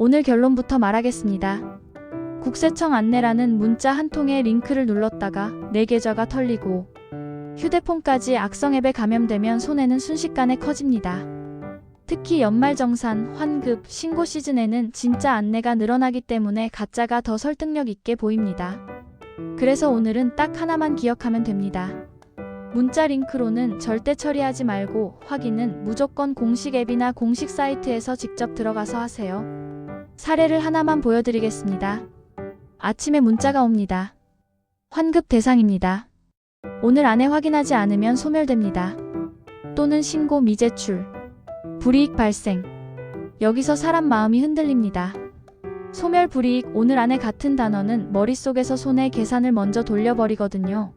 오늘 결론부터 말하겠습니다. 국세청 안내라는 문자 한 통에 링크를 눌렀다가 내 계좌가 털리고 휴대폰까지 악성 앱에 감염되면 손해는 순식간에 커집니다. 특히 연말정산, 환급, 신고 시즌에는 진짜 안내가 늘어나기 때문에 가짜가 더 설득력 있게 보입니다. 그래서 오늘은 딱 하나만 기억하면 됩니다. 문자 링크로는 절대 처리하지 말고 확인은 무조건 공식 앱이나 공식 사이트에서 직접 들어가서 하세요. 사례를 하나만 보여드리겠습니다. 아침에 문자가 옵니다. 환급 대상입니다. 오늘 안에 확인하지 않으면 소멸됩니다. 또는 신고 미제출, 불이익 발생. 여기서 사람 마음이 흔들립니다. 소멸 불이익 오늘 안에 같은 단어는 머릿속에서 손에 계산을 먼저 돌려버리거든요.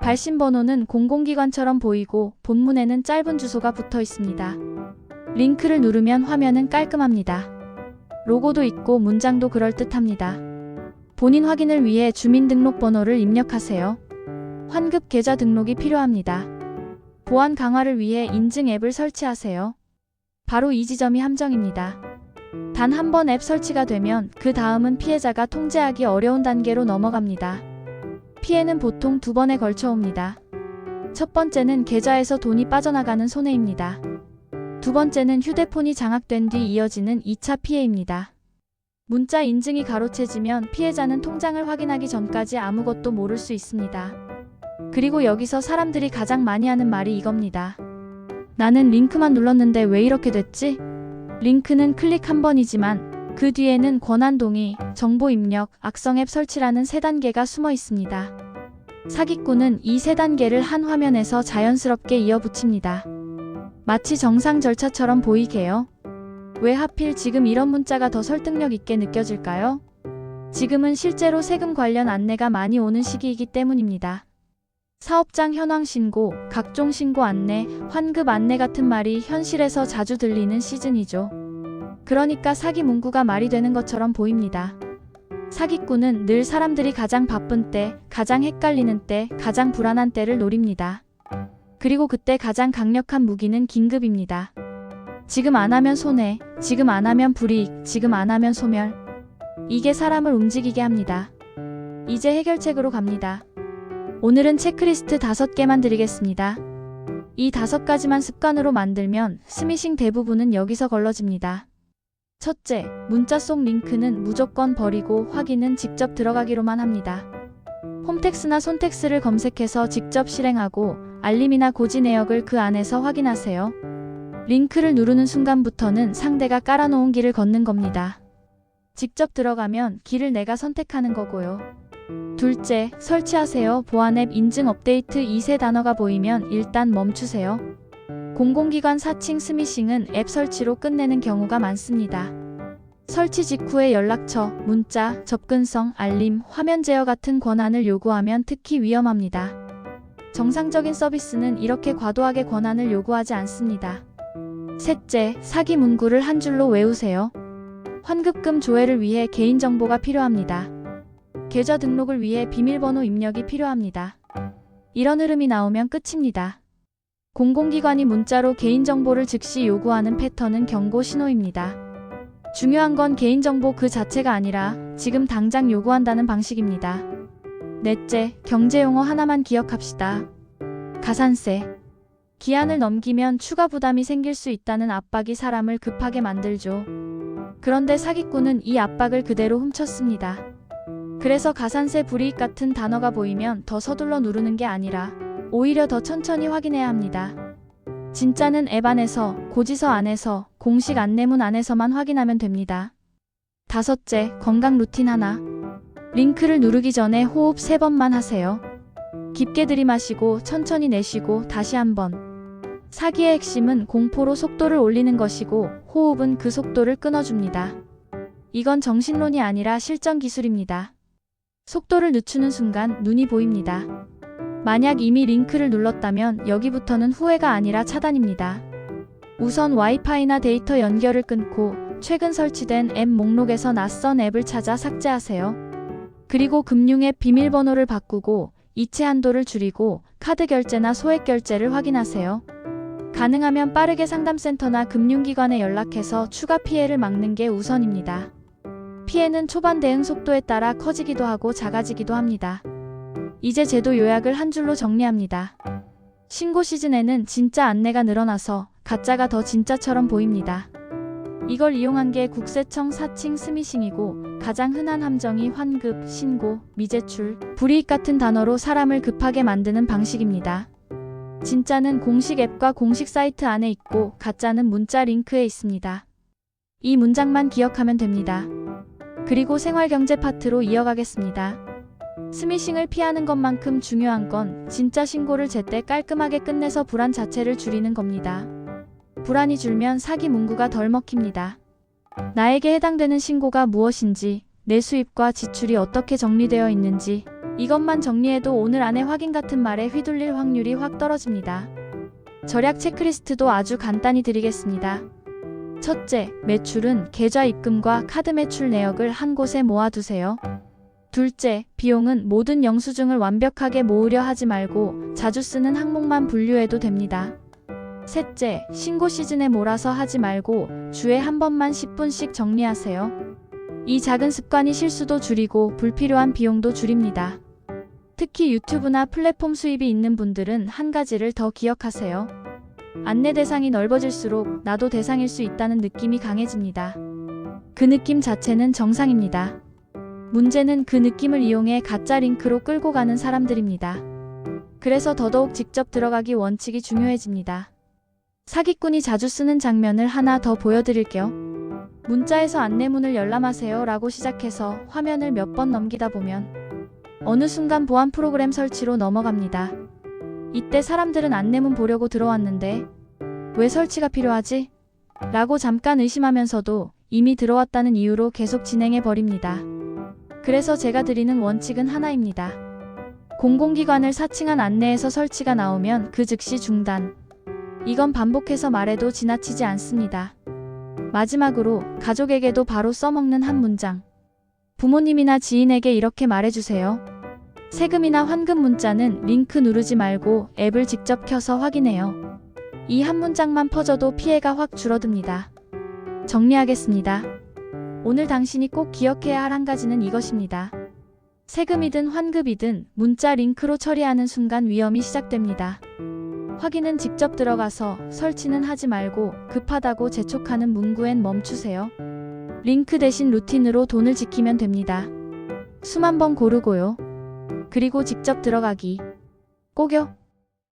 발신 번호는 공공기관처럼 보이고 본문에는 짧은 주소가 붙어 있습니다. 링크를 누르면 화면은 깔끔합니다. 로고도 있고 문장도 그럴듯합니다. 본인 확인을 위해 주민등록번호를 입력하세요. 환급 계좌 등록이 필요합니다. 보안 강화를 위해 인증 앱을 설치하세요. 바로 이 지점이 함정입니다. 단 한 번 앱 설치가 되면 그 다음은 피해자가 통제하기 어려운 단계로 넘어갑니다. 피해는 보통 2번에 걸쳐 옵니다. 첫 번째는 계좌에서 돈이 빠져나가는 손해입니다. 두 번째는 휴대폰이 장악된 뒤 이어지는 2차 피해입니다. 문자 인증이 가로채지면 피해자는 통장을 확인하기 전까지 아무것도 모를 수 있습니다. 그리고 여기서 사람들이 가장 많이 하는 말이 이겁니다. 나는 링크만 눌렀는데 왜 이렇게 됐지? 링크는 클릭 한 번이지만 그 뒤에는 권한 동의, 정보 입력, 악성 앱 설치라는 3단계가 숨어 있습니다. 사기꾼은 이 3단계를 한 화면에서 자연스럽게 이어붙입니다. 마치 정상 절차처럼 보이게요. 왜 하필 지금 이런 문자가 더 설득력 있게 느껴질까요? 지금은 실제로 세금 관련 안내가 많이 오는 시기이기 때문입니다. 사업장 현황 신고, 각종 신고 안내, 환급 안내 같은 말이 현실에서 자주 들리는 시즌이죠. 그러니까 사기 문구가 말이 되는 것처럼 보입니다. 사기꾼은 늘 사람들이 가장 바쁜 때, 가장 헷갈리는 때, 가장 불안한 때를 노립니다. 그리고 그때 가장 강력한 무기는 긴급입니다. 지금 안 하면 손해, 지금 안 하면 불이익, 지금 안 하면 소멸. 이게 사람을 움직이게 합니다. 이제 해결책으로 갑니다. 오늘은 체크리스트 5개만 드리겠습니다. 이 5가지만 습관으로 만들면 스미싱 대부분은 여기서 걸러집니다. 첫째, 문자 속 링크는 무조건 버리고 확인은 직접 들어가기로만 합니다. 홈택스나 손택스를 검색해서 직접 실행하고 알림이나 고지 내역을 그 안에서 확인하세요. 링크를 누르는 순간부터는 상대가 깔아놓은 길을 걷는 겁니다. 직접 들어가면 길을 내가 선택하는 거고요. 둘째, 설치하세요. 보안 앱 인증 업데이트 이 3단어가 보이면 일단 멈추세요. 공공기관 사칭 스미싱은 앱 설치로 끝내는 경우가 많습니다. 설치 직후에 연락처, 문자, 접근성, 알림, 화면 제어 같은 권한을 요구하면 특히 위험합니다. 정상적인 서비스는 이렇게 과도하게 권한을 요구하지 않습니다. 셋째, 사기 문구를 한 줄로 외우세요. 환급금 조회를 위해 개인정보가 필요합니다. 계좌 등록을 위해 비밀번호 입력이 필요합니다. 이런 흐름이 나오면 끝입니다. 공공기관이 문자로 개인정보를 즉시 요구하는 패턴은 경고 신호입니다. 중요한 건 개인정보 그 자체가 아니라 지금 당장 요구한다는 방식입니다. 넷째, 경제용어 하나만 기억합시다. 가산세. 기한을 넘기면 추가 부담이 생길 수 있다는 압박이 사람을 급하게 만들죠. 그런데 사기꾼은 이 압박을 그대로 훔쳤습니다. 그래서 가산세 불이익 같은 단어가 보이면 더 서둘러 누르는 게 아니라 오히려 더 천천히 확인해야 합니다. 진짜는 앱 안에서, 고지서 안에서, 공식 안내문 안에서만 확인하면 됩니다. 다섯째, 건강 루틴 하나. 링크를 누르기 전에 호흡 3번만 하세요. 깊게 들이마시고 천천히 내쉬고 다시 한번. 사기의 핵심은 공포로 속도를 올리는 것이고 호흡은 그 속도를 끊어줍니다. 이건 정신론이 아니라 실전 기술입니다. 속도를 늦추는 순간 눈이 보입니다. 만약 이미 링크를 눌렀다면 여기부터는 후회가 아니라 차단입니다. 우선 와이파이나 데이터 연결을 끊고 최근 설치된 앱 목록에서 낯선 앱을 찾아 삭제하세요. 그리고 금융앱 비밀번호를 바꾸고 이체 한도를 줄이고 카드 결제나 소액 결제를 확인하세요. 가능하면 빠르게 상담센터나 금융기관에 연락해서 추가 피해를 막는 게 우선입니다. 피해는 초반 대응 속도에 따라 커지기도 하고 작아지기도 합니다. 이제 제도 요약을 한 줄로 정리합니다. 신고 시즌에는 진짜 안내가 늘어나서 가짜가 더 진짜처럼 보입니다. 이걸 이용한 게 국세청 사칭 스미싱이고 가장 흔한 함정이 환급, 신고, 미제출, 불이익 같은 단어로 사람을 급하게 만드는 방식입니다. 진짜는 공식 앱과 공식 사이트 안에 있고 가짜는 문자 링크에 있습니다. 이 문장만 기억하면 됩니다. 그리고 생활경제 파트로 이어가겠습니다. 스미싱을 피하는 것만큼 중요한 건 진짜 신고를 제때 깔끔하게 끝내서 불안 자체를 줄이는 겁니다. 불안이 줄면 사기 문구가 덜 먹힙니다. 나에게 해당되는 신고가 무엇인지, 내 수입과 지출이 어떻게 정리되어 있는지 이것만 정리해도 오늘 안에 확인 같은 말에 휘둘릴 확률이 확 떨어집니다. 절약 체크리스트도 아주 간단히 드리겠습니다. 첫째, 매출은 계좌 입금과 카드 매출 내역을 한 곳에 모아두세요. 둘째, 비용은 모든 영수증을 완벽하게 모으려 하지 말고 자주 쓰는 항목만 분류해도 됩니다. 셋째, 신고 시즌에 몰아서 하지 말고 주에 한 번만 10분씩 정리하세요. 이 작은 습관이 실수도 줄이고 불필요한 비용도 줄입니다. 특히 유튜브나 플랫폼 수입이 있는 분들은 한 가지를 더 기억하세요. 안내 대상이 넓어질수록 나도 대상일 수 있다는 느낌이 강해집니다. 그 느낌 자체는 정상입니다. 문제는 그 느낌을 이용해 가짜 링크로 끌고 가는 사람들입니다. 그래서 더더욱 직접 들어가기 원칙이 중요해집니다. 사기꾼이 자주 쓰는 장면을 하나 더 보여드릴게요. 문자에서 안내문을 열람하세요 라고 시작해서 화면을 몇 번 넘기다 보면 어느 순간 보안 프로그램 설치로 넘어갑니다. 이때 사람들은 안내문 보려고 들어왔는데 왜 설치가 필요하지? 라고 잠깐 의심하면서도 이미 들어왔다는 이유로 계속 진행해 버립니다. 그래서 제가 드리는 원칙은 하나입니다. 공공기관을 사칭한 안내에서 설치가 나오면 그 즉시 중단. 이건 반복해서 말해도 지나치지 않습니다. 마지막으로 가족에게도 바로 써먹는 한 문장. 부모님이나 지인에게 이렇게 말해주세요. 세금이나 환급 문자는 링크 누르지 말고 앱을 직접 켜서 확인해요. 이 한 문장만 퍼져도 피해가 확 줄어듭니다. 정리하겠습니다. 오늘 당신이 꼭 기억해야 할 한 가지는 이것입니다. 세금이든 환급이든 문자 링크로 처리하는 순간 위험이 시작됩니다. 확인은 직접 들어가서 설치는 하지 말고 급하다고 재촉하는 문구엔 멈추세요. 링크 대신 루틴으로 돈을 지키면 됩니다. 수만 번 고르고요. 그리고 직접 들어가기. 꼭요.